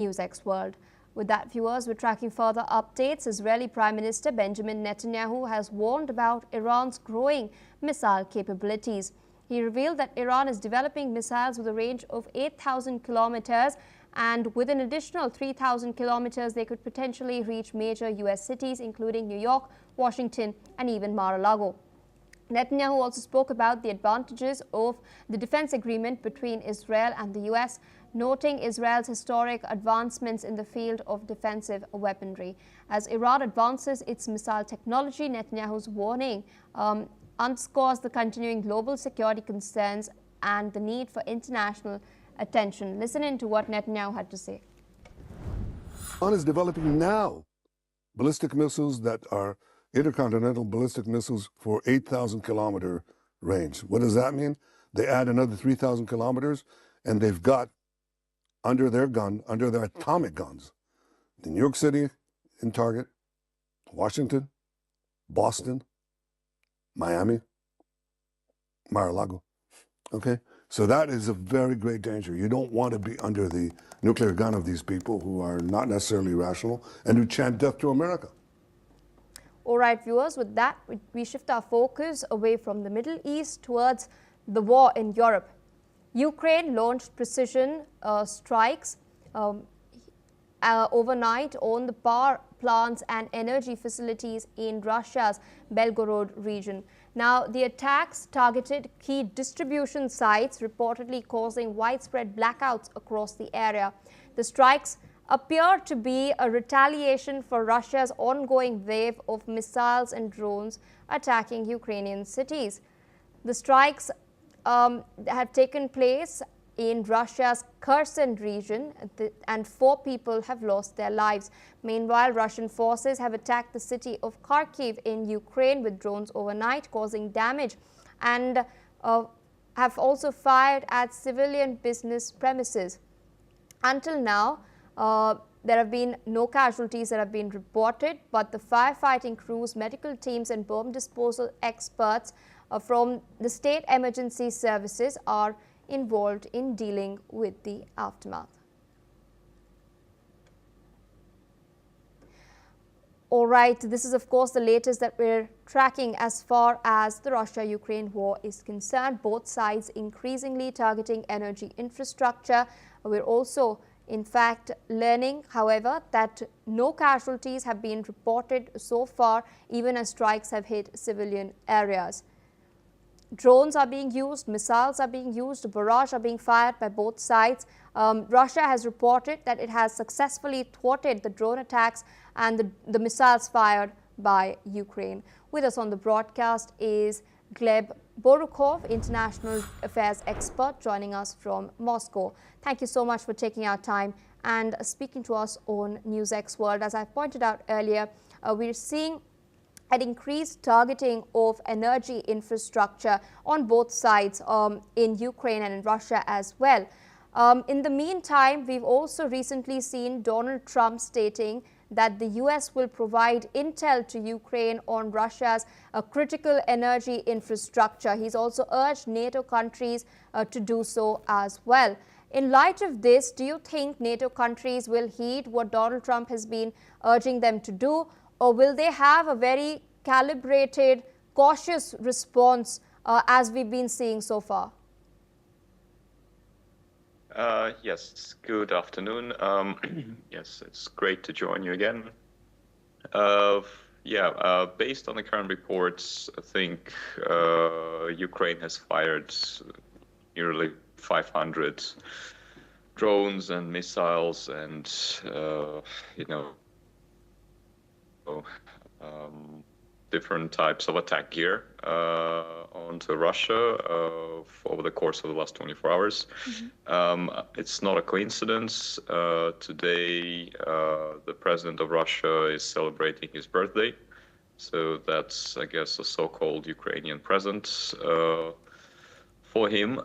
NewsX World. With that, viewers, we're tracking further updates. Israeli Prime Minister Benjamin Netanyahu has warned about Iran's growing missile capabilities. He revealed that Iran is developing missiles with a range of 8,000 kilometers, and with an additional 3,000 kilometers, they could potentially reach major U.S. cities, including New York, Washington, and even Mar-a-Lago. Netanyahu also spoke about the advantages of the defense agreement between Israel and the U.S., noting Israel's historic advancements in the field of defensive weaponry. As Iran advances its missile technology, Netanyahu's warning underscores the continuing global security concerns and the need for international attention. Listen in to what Netanyahu had to say. Iran is developing now ballistic missiles that are intercontinental ballistic missiles for 8,000 kilometer range. What does that mean? They add another 3,000 kilometers, and they've got under their atomic guns, New York City in target, Washington, Boston, Miami, Mar-a-Lago. Okay? So that is a very great danger. You don't want to be under the nuclear gun of these people who are not necessarily rational and who chant death to America. All right, viewers, with that, we shift our focus away from the Middle East towards the war in Europe. Ukraine launched precision strikes overnight on the power plants and energy facilities in Russia's Belgorod region. Now, the attacks targeted key distribution sites, reportedly causing widespread blackouts across the area. The strikes appear to be a retaliation for Russia's ongoing wave of missiles and drones attacking Ukrainian cities. The strikes have taken place in Russia's Kherson region, and 4 people have lost their lives. Meanwhile, Russian forces have attacked the city of Kharkiv in Ukraine with drones overnight, causing damage, and have also fired at civilian business premises. Until now, there have been no casualties that have been reported, but the firefighting crews, medical teams, and bomb disposal experts from the state emergency services are involved in dealing with the aftermath. All right, this is of course the latest that we're tracking as far as the Russia-Ukraine war is concerned. Both sides increasingly targeting energy infrastructure. We're also in fact learning, however, that no casualties have been reported so far, even as strikes have hit civilian areas. Drones are being used, missiles are being used, barrage are being fired by both sides. Russia has reported that it has successfully thwarted the drone attacks and the missiles fired by Ukraine. With us on the broadcast is Gleb Borukov, international affairs expert, joining us from Moscow. Thank you so much for taking our time and speaking to us on NewsX World. As I pointed out earlier, we're seeing an increased targeting of energy infrastructure on both sides in Ukraine and in Russia as well. In the meantime, we've also recently seen Donald Trump stating that the U.S. will provide intel to Ukraine on Russia's critical energy infrastructure. He's also urged NATO countries to do so as well. In light of this, do you think NATO countries will heed what Donald Trump has been urging them to do, or will they have a very calibrated, cautious response as we've been seeing so far? Yes, good afternoon. Yes, it's great to join you again. Based on the current reports, I think Ukraine has fired nearly 500 drones and missiles and, different types of attack gear onto Russia over the course of the last 24 hours. It's not a coincidence. Today, the president of Russia is celebrating his birthday. So that's, I guess, a so-called Ukrainian present for him.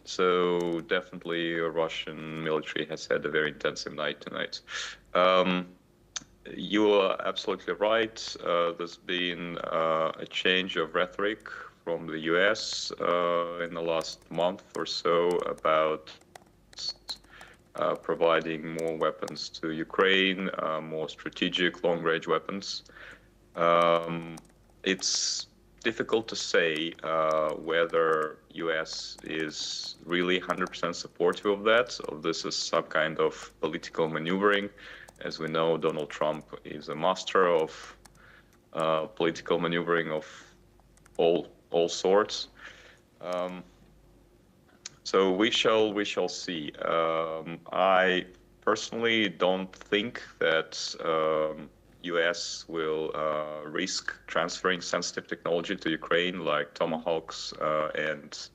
So definitely Russian military has had a very intensive night tonight. You are absolutely right. There's been a change of rhetoric from the US in the last month or so about providing more weapons to Ukraine, more strategic long-range weapons. It's difficult to say whether US is really 100% supportive of that, or this is some kind of political maneuvering. As we know, Donald Trump is a master of political maneuvering of all sorts. So we shall see. I personally don't think that US will risk transferring sensitive technology to Ukraine, like Tomahawks and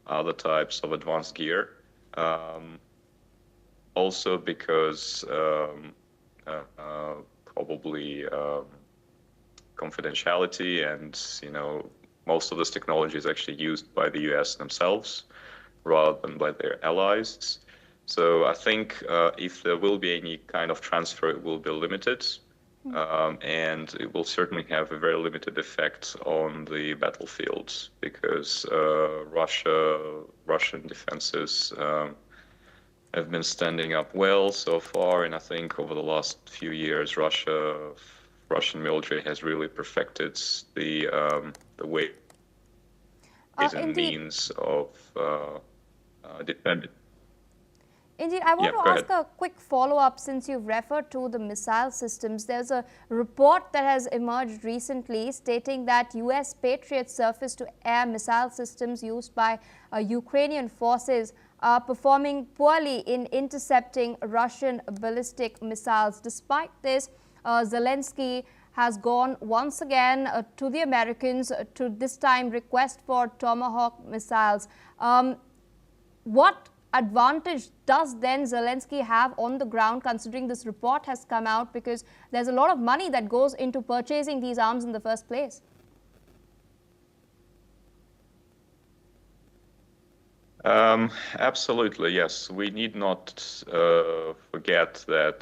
other types of advanced gear. Also because probably confidentiality and, most of this technology is actually used by the US themselves rather than by their allies. So I think if there will be any kind of transfer, it will be limited, and it will certainly have a very limited effect on the battlefield because Russian defenses have been standing up well so far, and I think over the last few years, Russian military has really perfected the ways and means of defending. Indeed, I want to ask a quick follow-up since you've referred to the missile systems. There's a report that has emerged recently stating that US Patriot surface-to-air missile systems used by Ukrainian forces are performing poorly in intercepting Russian ballistic missiles. Despite this, Zelensky has gone once again to the Americans to this time request for Tomahawk missiles. What advantage does then Zelensky have on the ground, considering this report has come out, because there's a lot of money that goes into purchasing these arms in the first place? Absolutely, yes. We need not forget that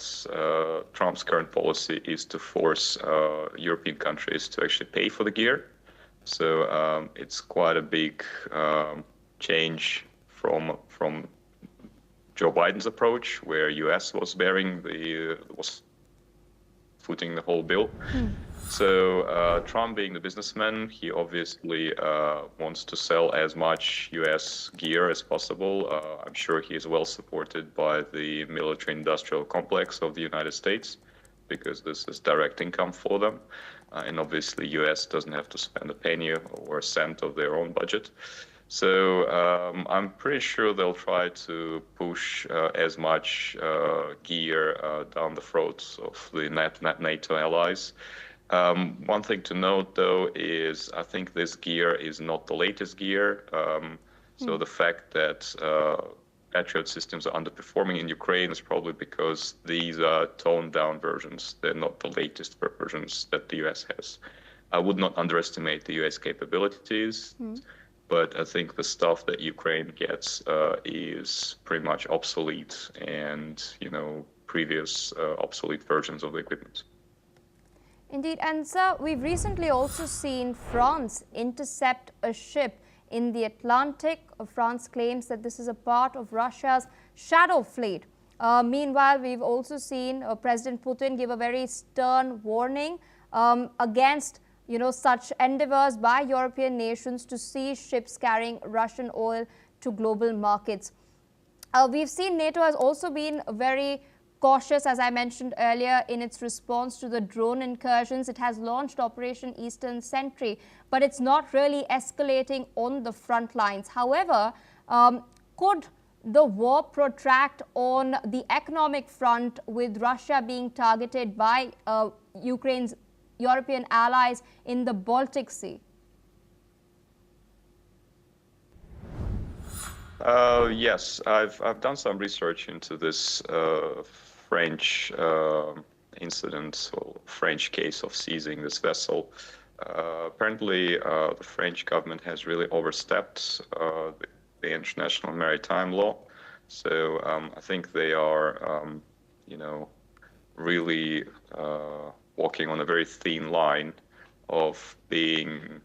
Trump's current policy is to force European countries to actually pay for the gear. So it's quite a big change from Joe Biden's approach, where US was footing the whole bill. So Trump, being the businessman, he obviously wants to sell as much US gear as possible. I'm sure he is well supported by the military-industrial complex of the United States, because this is direct income for them. And obviously, US doesn't have to spend a penny or a cent of their own budget. So I'm pretty sure they'll try to push as much gear down the throats of the NATO allies. One thing to note, though, is I think this gear is not the latest gear. So the fact that Patriot systems are underperforming in Ukraine is probably because these are toned-down versions. They're not the latest versions that the US has. I would not underestimate the US capabilities. But I think the stuff that Ukraine gets is pretty much obsolete and, previous obsolete versions of the equipment. Indeed. And sir, we've recently also seen France intercept a ship in the Atlantic. France claims that this is a part of Russia's shadow fleet. Meanwhile, we've also seen President Putin give a very stern warning against such endeavors by European nations to seize ships carrying Russian oil to global markets. We've seen NATO has also been very cautious, as I mentioned earlier, in its response to the drone incursions. It has launched Operation Eastern Sentry, but it's not really escalating on the front lines. However, could the war protract on the economic front, with Russia being targeted by Ukraine's European allies in the Baltic Sea? Yes, I've done some research into this French incident, or French case of seizing this vessel. Apparently, the French government has really overstepped the international maritime law. So I think they are, really walking on a very thin line of being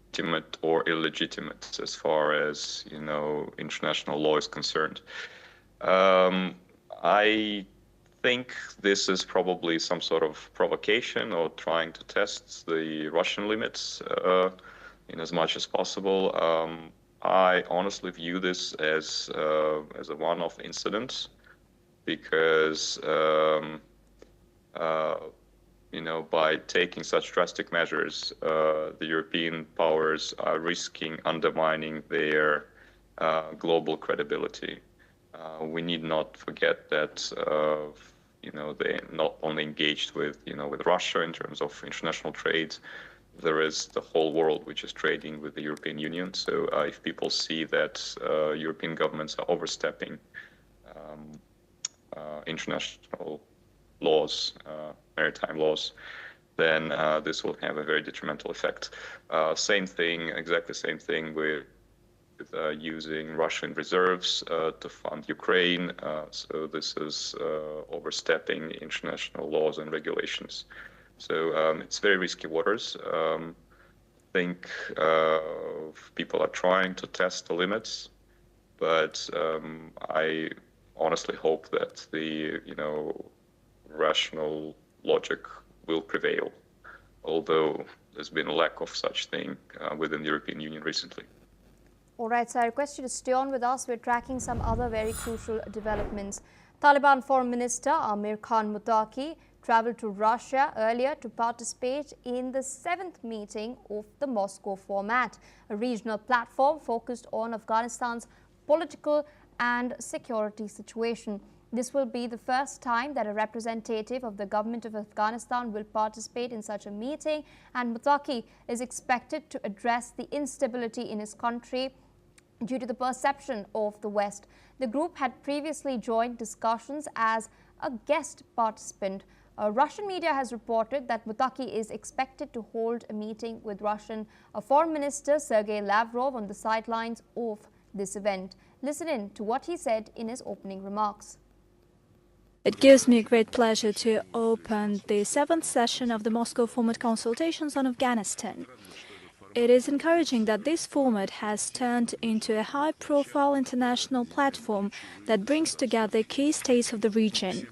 legitimate or illegitimate as far as, international law is concerned. I think this is probably some sort of provocation or trying to test the Russian limits in as much as possible. I honestly view this as a one-off incident because by taking such drastic measures, the European powers are risking undermining their global credibility. We need not forget that they not only engaged with Russia in terms of international trade. There is the whole world which is trading with the European Union. So if people see that European governments are overstepping international laws, maritime laws, then this will have a very detrimental effect. Exactly same thing with using Russian reserves to fund Ukraine. So this is overstepping international laws and regulations. So it's very risky waters. I think people are trying to test the limits, but I honestly hope that the rational logic will prevail, although there's been a lack of such thing within the European Union recently. All right, so I request you to stay on with us. We're tracking some other very crucial developments. Taliban Foreign Minister Amir Khan Muttaqi traveled to Russia earlier to participate in the 7th meeting of the Moscow format, a regional platform focused on Afghanistan's political and security situation. This will be the first time that a representative of the government of Afghanistan will participate in such a meeting, and Muttaqi is expected to address the instability in his country due to the perception of the West. The group had previously joined discussions as a guest participant. Russian media has reported that Muttaqi is expected to hold a meeting with Russian Foreign Minister Sergei Lavrov on the sidelines of this event. Listen in to what he said in his opening remarks. It gives me great pleasure to open the 7th session of the Moscow format consultations on Afghanistan. It is encouraging that this format has turned into a high-profile international platform that brings together key states of the region.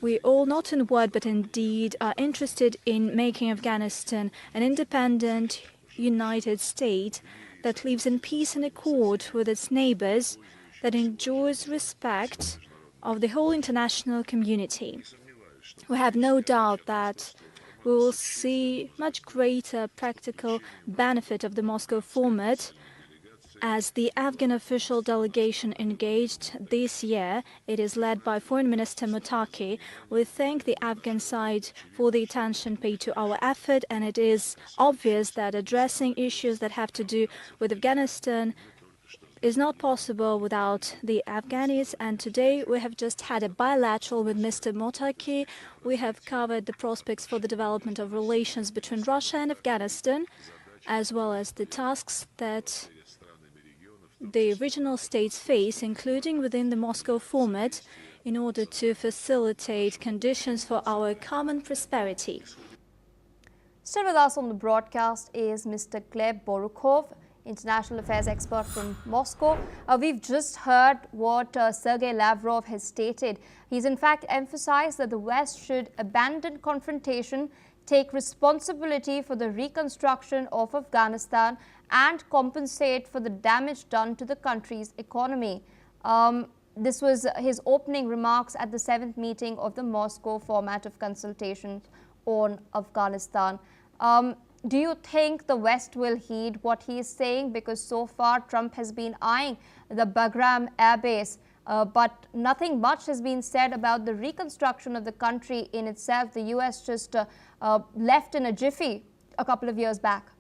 We all, not in word but in deed, are interested in making Afghanistan an independent, united state that lives in peace and accord with its neighbors, that enjoys respect of the whole international community. We have no doubt that we will see much greater practical benefit of the Moscow format as the Afghan official delegation engaged this year. It is led by Foreign Minister Muttaqi. We thank the Afghan side for the attention paid to our effort, and it is obvious that addressing issues that have to do with Afghanistan is not possible without the Afghanis, and today we have just had a bilateral with Mr. Muttaqi. We have covered the prospects for the development of relations between Russia and Afghanistan, as well as the tasks that the regional states face, including within the Moscow format, in order to facilitate conditions for our common prosperity. Still with us on the broadcast is Mr. Gleb Borukhov, international affairs expert from Moscow. We've just heard what Sergei Lavrov has stated. He's in fact emphasized that the West should abandon confrontation, take responsibility for the reconstruction of Afghanistan, and compensate for the damage done to the country's economy. This was his opening remarks at the 7th meeting of the Moscow format of consultations on Afghanistan. Do you think the West will heed what he is saying? Because so far Trump has been eyeing the Bagram air base, but nothing much has been said about the reconstruction of the country in itself. The US just left in a jiffy a couple of years back.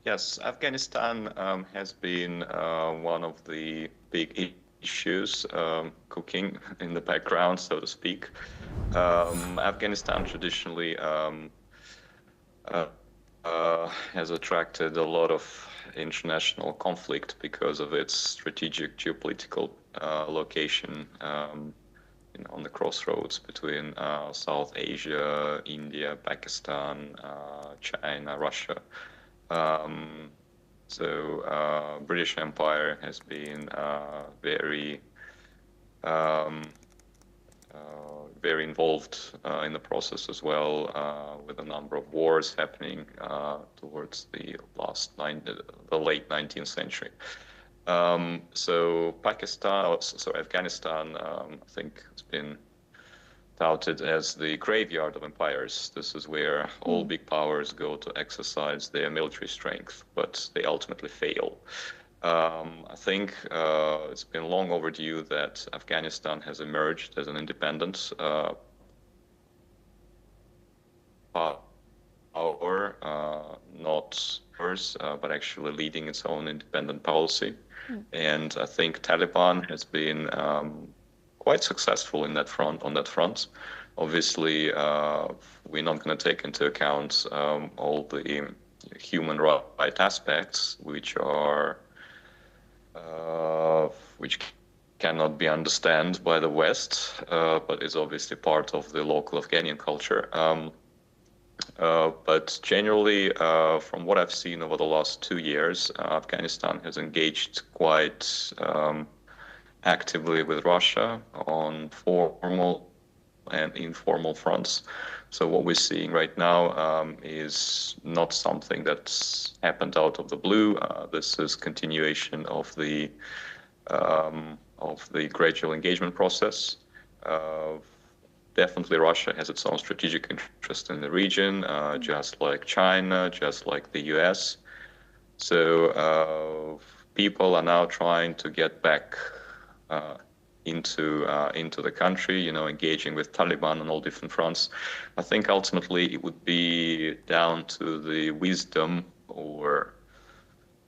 Yes, Afghanistan has been one of the big issues cooking in the background, so to speak. Afghanistan traditionally has attracted a lot of international conflict because of its strategic geopolitical location on the crossroads between South Asia, India, Pakistan, China, Russia. So British Empire has been very involved in the process as well, with a number of wars happening towards the late 19th century. So Afghanistan, I think has been touted as the graveyard of empires. This is where all big powers go to exercise their military strength, but they ultimately fail. I think it's been long overdue that Afghanistan has emerged as an independent power, not hers, but actually leading its own independent policy. And I think Taliban has been quite successful on that front. Obviously, we're not going to take into account all the human right aspects, which cannot be understood by the West, but is obviously part of the local Afghani culture. But generally, from what I've seen over the last 2 years, Afghanistan has engaged quite actively with Russia on formal and informal fronts. So what we're seeing right now is not something that's happened out of the blue. This is continuation of the gradual engagement process. Definitely Russia has its own strategic interest in the region, just like China, just like the US. So people are now trying to get back into the country, engaging with Taliban on all different fronts. I think ultimately it would be down to the wisdom or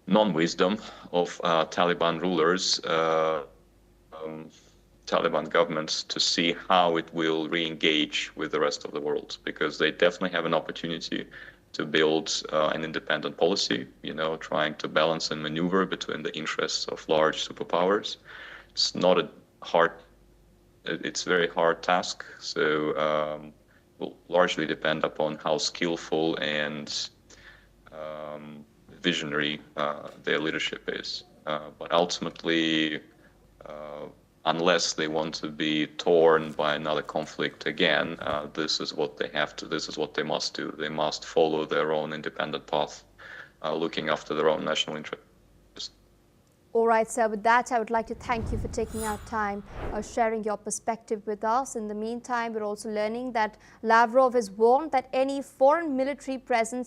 non-wisdom of Taliban rulers, Taliban governments, to see how it will re-engage with the rest of the world, because they definitely have an opportunity to build an independent policy, trying to balance and maneuver between the interests of large superpowers. It's a very hard task, so will largely depend upon how skillful and visionary their leadership is. But ultimately, unless they want to be torn by another conflict again, this is what they must do. They must follow their own independent path, looking after their own national interests. All right, sir. With that, I would like to thank you for taking out time, sharing your perspective with us. In the meantime, we're also learning that Lavrov has warned that any foreign military presence